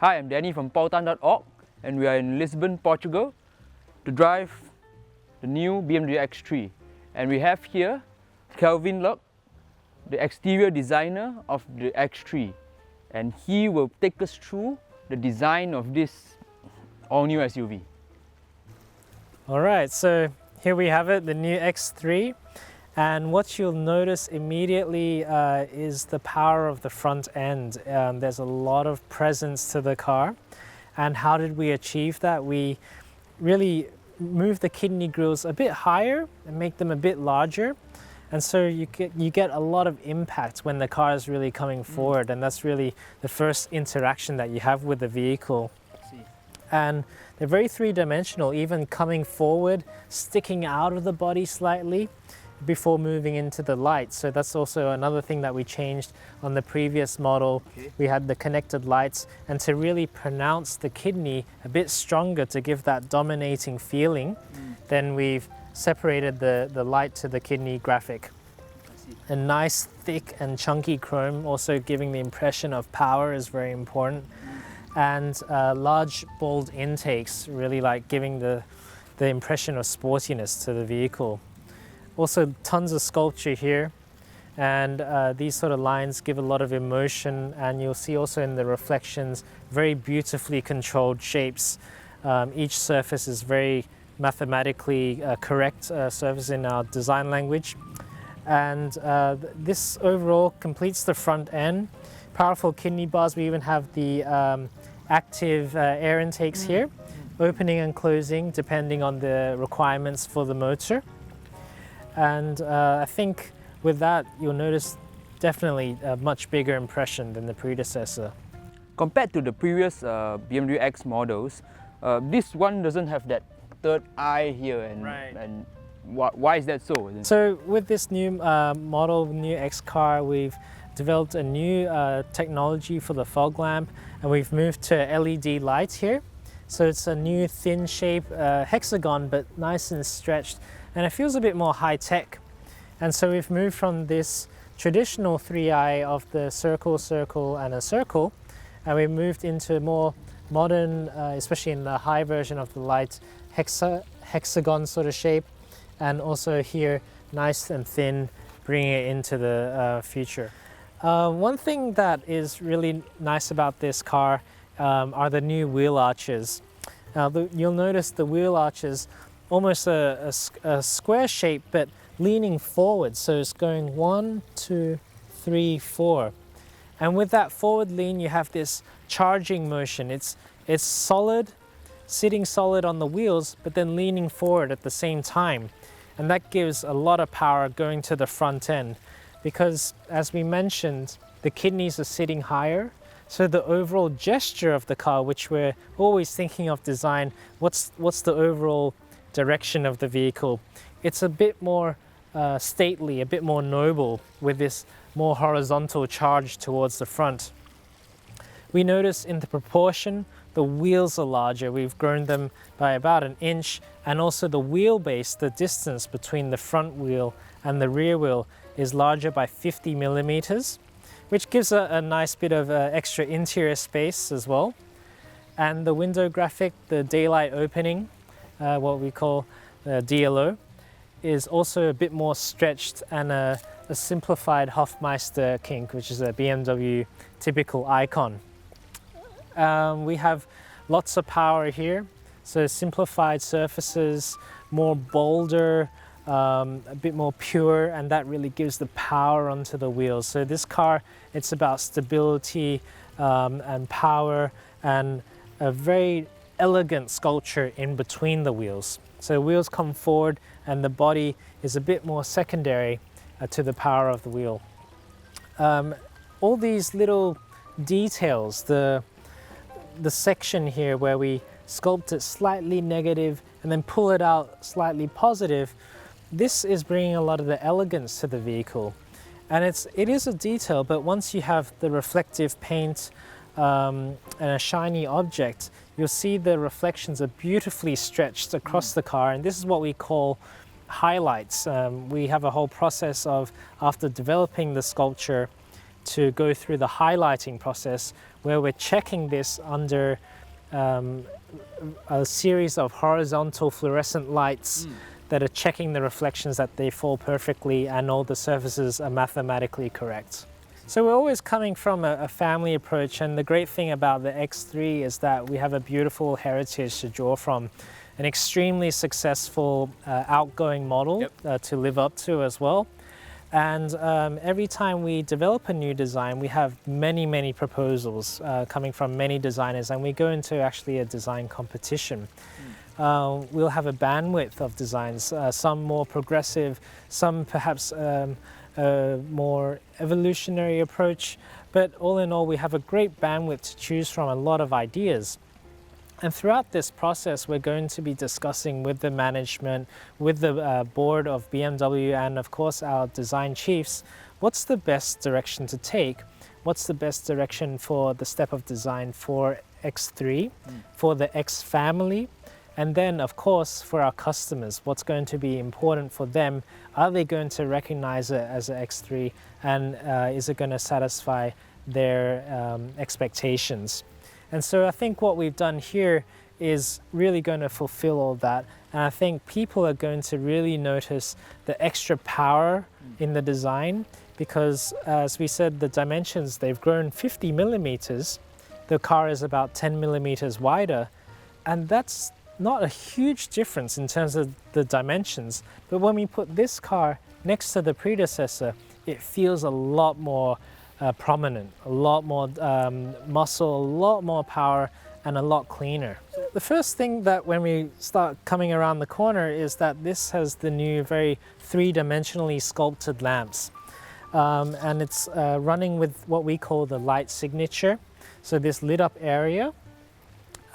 Hi, I'm Danny from pautan.org and we are in Lisbon, Portugal to drive the new BMW X3. And we have here Calvin Luk, the exterior designer of the X3. And he will take us through the design of this all-new SUV. Alright, so here we have it, the new X3. And what you'll notice immediately is the power of the front end. There's a lot of presence to the car. And how did we achieve that? We really moved the kidney grills a bit higher and make them a bit larger. And so you get a lot of impact when the car is really coming forward. And that's really the first interaction that you have with the vehicle. And they're very three-dimensional, even coming forward, sticking out of the body slightly before moving into the lights. So that's also another thing that we changed on the previous model. We had the connected lights, and to really pronounce the kidney a bit stronger to give that dominating feeling, then we've separated the light to the kidney graphic. A nice thick and chunky chrome, also giving the impression of power, is very important. And large bold intakes, really like giving the impression of sportiness to the vehicle. Also tons of sculpture here, and these sort of lines give a lot of emotion, and you'll see also in the reflections very beautifully controlled shapes. Each surface is very mathematically correct surface in our design language, and this overall completes the front end. Powerful kidney bars. We even have the active air intakes here, opening and closing depending on the requirements for the motor. And I think with that, you'll notice definitely a much bigger impression than the predecessor. Compared to the previous BMW X models, this one doesn't have that third eye here. And why is that so? So with this new model, new X car, we've developed a new technology for the fog lamp, and we've moved to LED lights here. So it's a new thin shape, hexagon, but nice and stretched. And it feels a bit more high-tech. And so we've moved from this traditional three-eye of the circle, circle, and a circle, and we moved into more modern, especially in the high version of the light, hexagon sort of shape, and also here, nice and thin, bringing it into the future. One thing that is really nice about this car are the new wheel arches. You'll notice the wheel arches almost a square shape, but leaning forward. So it's going 1, 2, 3, 4. And with that forward lean, you have this charging motion. It's solid, sitting solid on the wheels, but then leaning forward at the same time. And that gives a lot of power going to the front end, because as we mentioned, the kidneys are sitting higher. So the overall gesture of the car, which we're always thinking of design, what's the overall direction of the vehicle? It's a bit more stately, a bit more noble, with this more horizontal charge towards the front. We notice in the proportion, the wheels are larger. We've grown them by about 1 inch, and also the wheelbase, the distance between the front wheel and the rear wheel, is larger by 50 millimeters, which gives a nice bit of extra interior space as well. And the window graphic, the daylight opening, what we call DLO, is also a bit more stretched, and a simplified Hofmeister kink, which is a BMW typical icon. We have lots of power here, so simplified surfaces, more bolder, a bit more pure, and that really gives the power onto the wheels. So this car, it's about stability and power, and a very elegant sculpture in between the wheels. So wheels come forward, and the body is a bit more secondary to the power of the wheel. All these little details, the section here where we sculpt it slightly negative and then pull it out slightly positive, this is bringing a lot of the elegance to the vehicle. And it is a detail, but once you have the reflective paint and a shiny object, you'll see the reflections are beautifully stretched across the car, and this is what we call highlights. We have a whole process of, after developing the sculpture, to go through the highlighting process where we're checking this under a series of horizontal fluorescent lights that are checking the reflections that they fall perfectly and all the surfaces are mathematically correct. So we're always coming from a family approach, and the great thing about the X3 is that we have a beautiful heritage to draw from, an extremely successful outgoing model to live up to as well. And every time we develop a new design, we have many proposals coming from many designers, and we go into actually a design competition. We'll have a bandwidth of designs, some more progressive, some perhaps a more evolutionary approach, but all in all we have a great bandwidth to choose from, a lot of ideas. And throughout this process we're going to be discussing with the management, with the board of BMW, and of course our design chiefs, what's the best direction to take, what's the best direction for the step of design for X3, for the X family, and then of course for our customers, what's going to be important for them. Are they going to recognize it as an X3, and is it going to satisfy their expectations? And so I think what we've done here is really going to fulfill all that, and I think people are going to really notice the extra power in the design, because as we said, the dimensions, they've grown 50 millimeters. The car is about 10 millimeters wider, and that's not a huge difference in terms of the dimensions, but when we put this car next to the predecessor, it feels a lot more prominent, a lot more muscle, a lot more power, and a lot cleaner. The first thing that when we start coming around the corner is that this has the new very three-dimensionally sculpted lamps, and it's running with what we call the light signature, so this lit up area.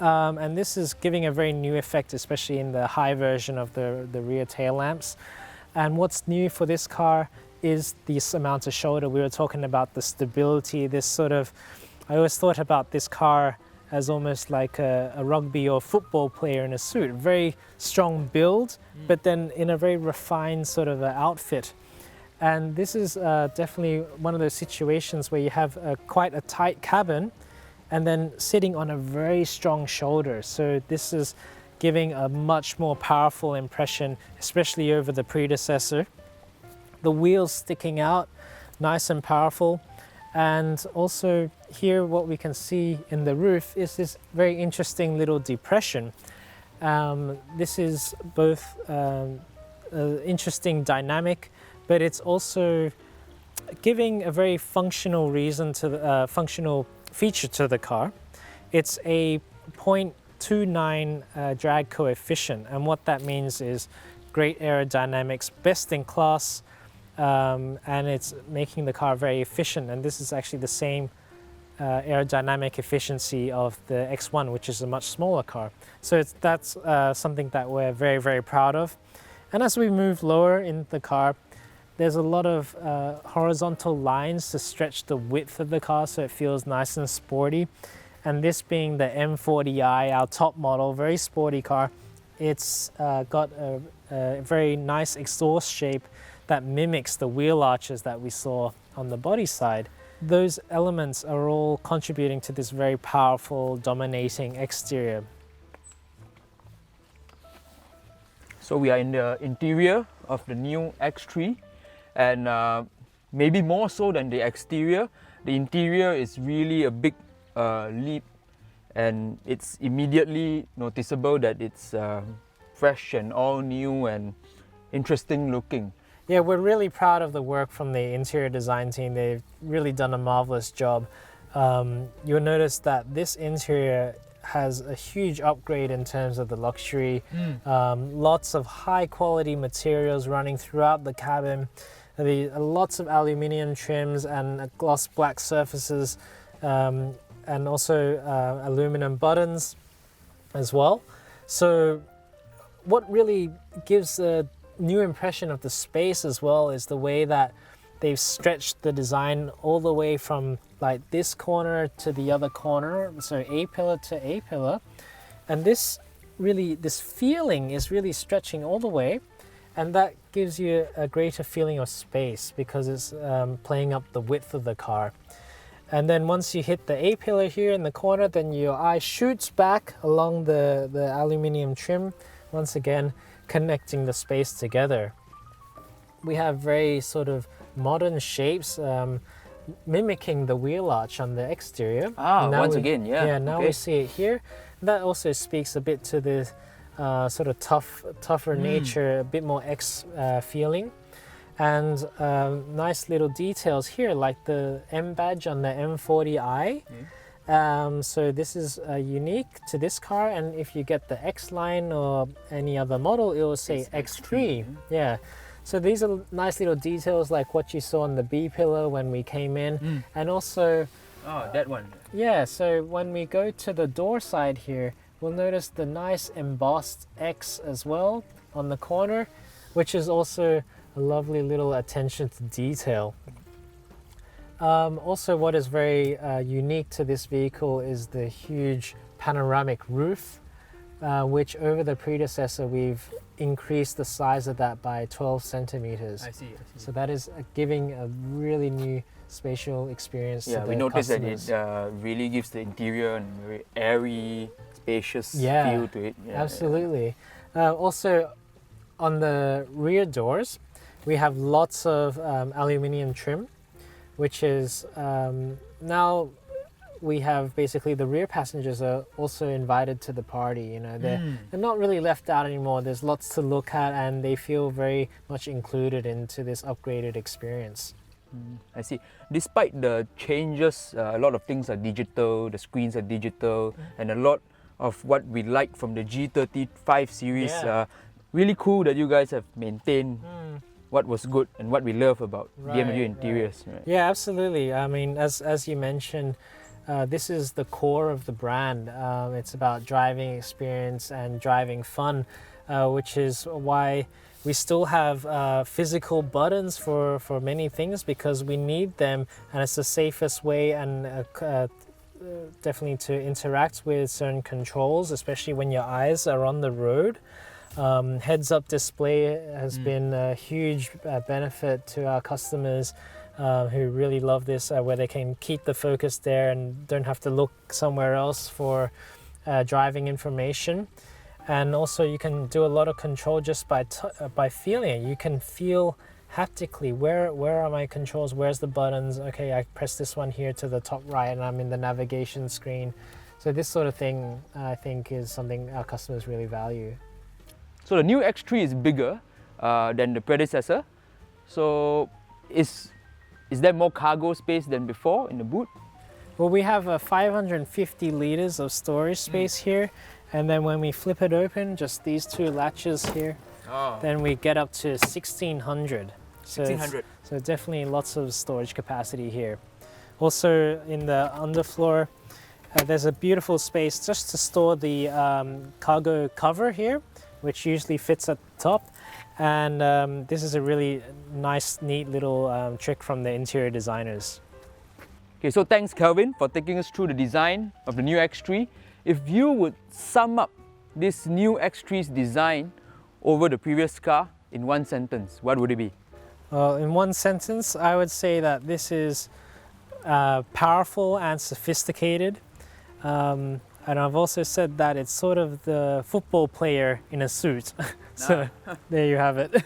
And this is giving a very new effect, especially in the high version of the rear tail lamps. And what's new for this car is this amount of shoulder. We were talking about the stability, this sort of, I always thought about this car as almost like a rugby or football player in a suit, very strong build, but then in a very refined sort of outfit. And this is definitely one of those situations where you have quite a tight cabin, and then sitting on a very strong shoulder. So this is giving a much more powerful impression, especially over the predecessor. The wheels sticking out, nice and powerful. And also here what we can see in the roof is this very interesting little depression. This is both interesting dynamic, but it's also giving a very functional reason to the functional feature to the car. It's a 0.29 drag coefficient, and what that means is great aerodynamics, best in class, and it's making the car very efficient. And this is actually the same aerodynamic efficiency of the X1, which is a much smaller car. So that's something that we're very proud of. And as we move lower in the car, there's a lot of horizontal lines to stretch the width of the car so it feels nice and sporty. And this being the M40i, our top model, very sporty car, it's got a very nice exhaust shape that mimics the wheel arches that we saw on the body side. Those elements are all contributing to this very powerful, dominating exterior. So we are in the interior of the new X3. And maybe more so than the exterior, the interior is really a big leap, and it's immediately noticeable that it's fresh and all new and interesting looking. Yeah, we're really proud of the work from the interior design team. They've really done a marvelous job. You'll notice that this interior has a huge upgrade in terms of the luxury. Lots of high quality materials running throughout the cabin. Lots of aluminium trims and gloss black surfaces, and also aluminum buttons as well. So what really gives a new impression of the space as well is the way that they've stretched the design all the way from like this corner to the other corner, so A-pillar to A-pillar. And this feeling is really stretching all the way, and that gives you a greater feeling of space because it's playing up the width of the car. And then once you hit the A-pillar here in the corner, then your eye shoots back along the aluminium trim, once again connecting the space together. We have very sort of modern shapes, mimicking the wheel arch on the exterior. Again, yeah. Yeah, now we see it here. That also speaks a bit to the sort of tougher nature, a bit more X feeling. And nice little details here, like the M badge on the M40i. So this is unique to this car, and if you get the X line or any other model, it will say X3. Yeah. So these are nice little details like what you saw on the B pillar when we came in, and also that one. Yeah, so when we go to the door side here, we'll notice the nice embossed X as well on the corner, which is also a lovely little attention to detail. Also, what is very unique to this vehicle is the huge panoramic roof, which over the predecessor we've increased the size of that by 12 centimeters. I see. So that is giving a really new spatial experience to the we noticed customers. that it really gives the interior a very airy, spacious Yeah, feel to it. absolutely. Also, on the rear doors, we have lots of aluminium trim, which is now we have basically the rear passengers are also invited to the party. You know, they're not really left out anymore. There's lots to look at, and they feel very much included into this upgraded experience. I see. Despite the changes, a lot of things are digital, the screens are digital, and a lot of what we like from the G35 series. Really cool that you guys have maintained what was good and what we love about BMW interiors. Right. Yeah, absolutely. I mean, as you mentioned, this is the core of the brand. It's about driving experience and driving fun, which is why we still have physical buttons for many things, because we need them, and it's the safest way and definitely to interact with certain controls, especially when your eyes are on the road. Heads-up display has been a huge benefit to our customers who really love this, where they can keep the focus there and don't have to look somewhere else for driving information. And also you can do a lot of control just by feeling it. You can feel haptically where are my controls, where's the buttons. Okay, I press this one here to the top right and I'm in the navigation screen. So this sort of thing I think is something our customers really value. So the new X3 is bigger than the predecessor. So is there more cargo space than before in the boot? Well, we have 550 liters of storage space here, and then when we flip it open, just these two latches here, then we get up to 1600. So 1600. So definitely lots of storage capacity here. Also in the underfloor, there's a beautiful space just to store the cargo cover here, which usually fits at the top. And this is a really nice, neat little trick from the interior designers. Okay, so thanks Calvin for taking us through the design of the new X3. If you would sum up this new X3's design over the previous car in one sentence, what would it be? Well, in one sentence, I would say that this is powerful and sophisticated. And I've also said that it's sort of the football player in a suit. So there you have it.